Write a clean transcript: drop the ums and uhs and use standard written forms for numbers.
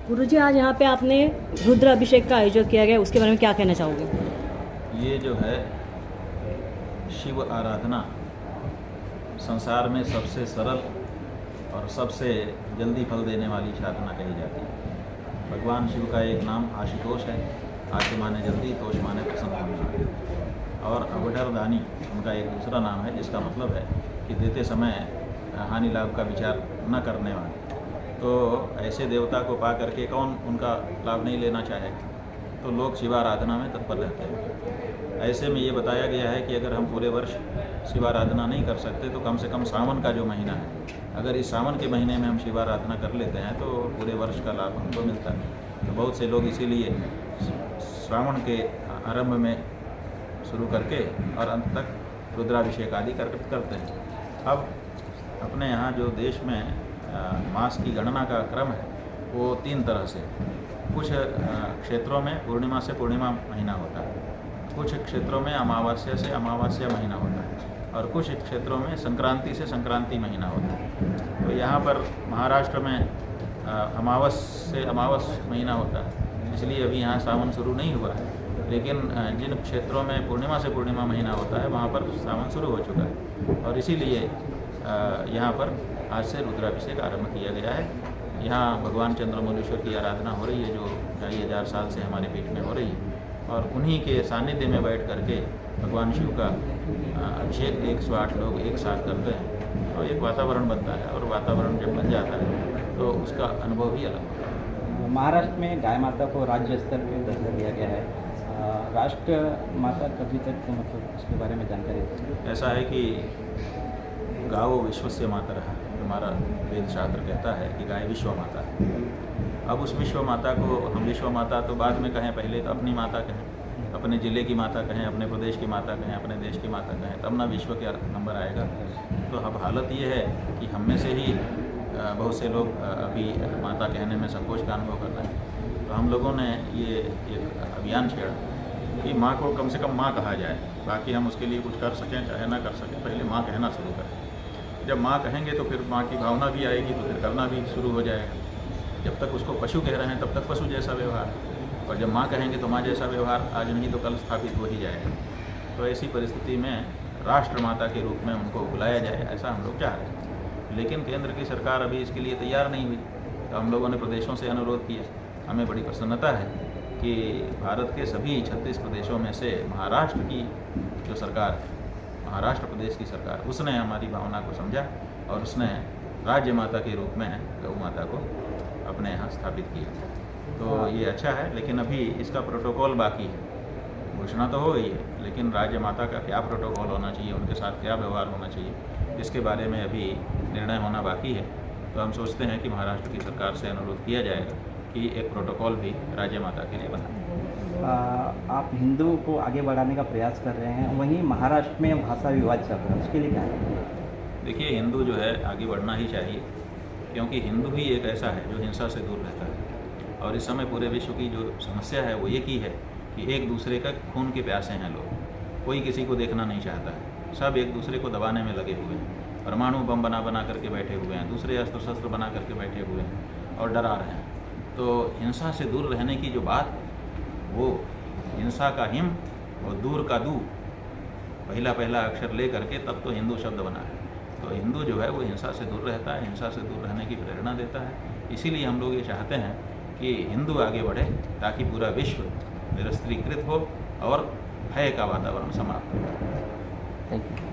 गुरुजी, आज यहाँ पे आपने रुद्र अभिषेक का आयोजन किया गया, उसके बारे में क्या कहना चाहोगे? ये जो है शिव आराधना संसार में सबसे सरल और सबसे जल्दी फल देने वाली साधना कही जाती है। भगवान शिव का एक नाम आशुतोष है। आशु माने जल्दी, तोष माने प्रसन्न होना, और अवढरदानी उनका एक दूसरा नाम है, जिसका मतलब है कि देते समय हानि लाभ का विचार न करने वाले। तो ऐसे देवता को पा करके कौन उनका लाभ नहीं लेना चाहे। तो लोग शिवाराधना में तत्पर रहते हैं। ऐसे में ये बताया गया है कि अगर हम पूरे वर्ष शिवाराधना नहीं कर सकते तो कम से कम सावन का जो महीना है, अगर इस सावन के महीने में हम शिवाराधना कर लेते हैं तो पूरे वर्ष का लाभ हमको मिलता है। तो बहुत से लोग इसीलिए श्रावण के आरंभ में शुरू करके और अंत तक रुद्राभिषेक आदि करते हैं। अब अपने यहाँ जो देश में मास की गणना का क्रम है वो 3 तरह से। कुछ क्षेत्रों में पूर्णिमा से पूर्णिमा महीना होता है, कुछ क्षेत्रों में अमावस्या से अमावस्या महीना होता है, और कुछ क्षेत्रों में संक्रांति से संक्रांति महीना होता है। तो यहाँ पर महाराष्ट्र में अमावस से अमावस महीना होता है, इसलिए अभी यहाँ सावन शुरू नहीं हुआ है। लेकिन जिन क्षेत्रों में पूर्णिमा से पूर्णिमा महीना होता है वहाँ पर सावन शुरू हो चुका है, और इसीलिए यहाँ पर आज से रुद्राभिषेक आरंभ किया गया है। यहाँ भगवान चंद्रमौलीश्वर की आराधना हो रही है, जो 2,500 साल से हमारे पीठ में हो रही है, और उन्हीं के सानिध्य में बैठ करके भगवान शिव का अभिषेक 108 लोग एक साथ करते हैं, और एक वातावरण बनता है, और वातावरण जब बन जाता है तो उसका अनुभव भी अलग होता है। महाराष्ट्र में गाय माता को राज्य स्तर पर दर्जा दिया गया है। राष्ट्र माता कभी तक मतलब उसके बारे में जानकारी दें। ऐसा है कि गावो विश्वस्य मातरः, हमारा वेद शास्त्र कहता है कि गाय विश्व माता है। अब उस विश्व माता को हम विश्व माता तो बाद में कहें, पहले तो अपनी माता कहें, अपने ज़िले की माता कहें, अपने प्रदेश की माता कहें, अपने देश की माता कहें, तब ना विश्व के नंबर आएगा। तो अब हालत ये है कि हम में से ही बहुत से लोग अभी माता कहने में संकोच का अनुभव कर रहे हैं। तो हम लोगों ने ये एक अभियान छेड़ा कि माँ को कम से कम माँ कहा जाए। बाकी हम उसके लिए कुछ कर सकें चाहे ना कर सकें, पहले माँ कहना शुरू करें। जब माँ कहेंगे तो फिर माँ की भावना भी आएगी, तो फिर करना भी शुरू हो जाएगा। जब तक उसको पशु कह रहे हैं तब तक पशु जैसा व्यवहार, और जब माँ कहेंगे तो माँ जैसा व्यवहार आज नहीं तो कल स्थापित हो ही जाएगा। तो ऐसी परिस्थिति में राष्ट्र माता के रूप में उनको बुलाया जाए, ऐसा हम लोग चाह रहे हैं। लेकिन केंद्र की सरकार अभी इसके लिए तैयार नहीं हुई। तो हम लोगों ने प्रदेशों से अनुरोध किया। हमें बड़ी प्रसन्नता है कि भारत के सभी 36 प्रदेशों में से महाराष्ट्र की जो सरकार है, महाराष्ट्र प्रदेश की सरकार, उसने हमारी भावना को समझा और उसने राज्य माता के रूप में गौ माता को अपने यहाँ स्थापित किया। तो ये अच्छा है, लेकिन अभी इसका प्रोटोकॉल बाकी है। घोषणा तो हो गई है, लेकिन राज्य माता का क्या प्रोटोकॉल होना चाहिए, उनके साथ क्या व्यवहार होना चाहिए, इसके बारे में अभी निर्णय होना बाकी है। तो हम सोचते हैं कि महाराष्ट्र की सरकार से अनुरोध किया जाएगा कि एक प्रोटोकॉल भी राज्य माता के लिए बनाए। आप हिंदू को आगे बढ़ाने का प्रयास कर रहे हैं, वहीं महाराष्ट्र में भाषा विवाद चल रहा है, उसके लिए क्या है? देखिए, हिंदू जो है आगे बढ़ना ही चाहिए, क्योंकि हिंदू ही एक ऐसा है जो हिंसा से दूर रहता है। और इस समय पूरे विश्व की जो समस्या है वो एक ही है कि एक दूसरे का खून के प्यासे हैं लोग। कोई किसी को देखना नहीं चाहता है, सब एक दूसरे को दबाने में लगे हुए हैं। परमाणु बम बना करके बैठे हुए हैं, दूसरे अस्त्र शस्त्र बना करके बैठे हुए हैं और डरा रहे हैं। तो हिंसा से दूर रहने की जो बात, वो हिंसा का हिम और दूर का दू, पहला अक्षर ले करके तब तो हिंदू शब्द बना है। तो हिंदू जो है वो हिंसा से दूर रहता है, हिंसा से दूर रहने की प्रेरणा देता है। इसीलिए हम लोग ये चाहते हैं कि हिंदू आगे बढ़े, ताकि पूरा विश्व निरस्त्रीकृत हो और भय का वातावरण समाप्त हो। Thank you.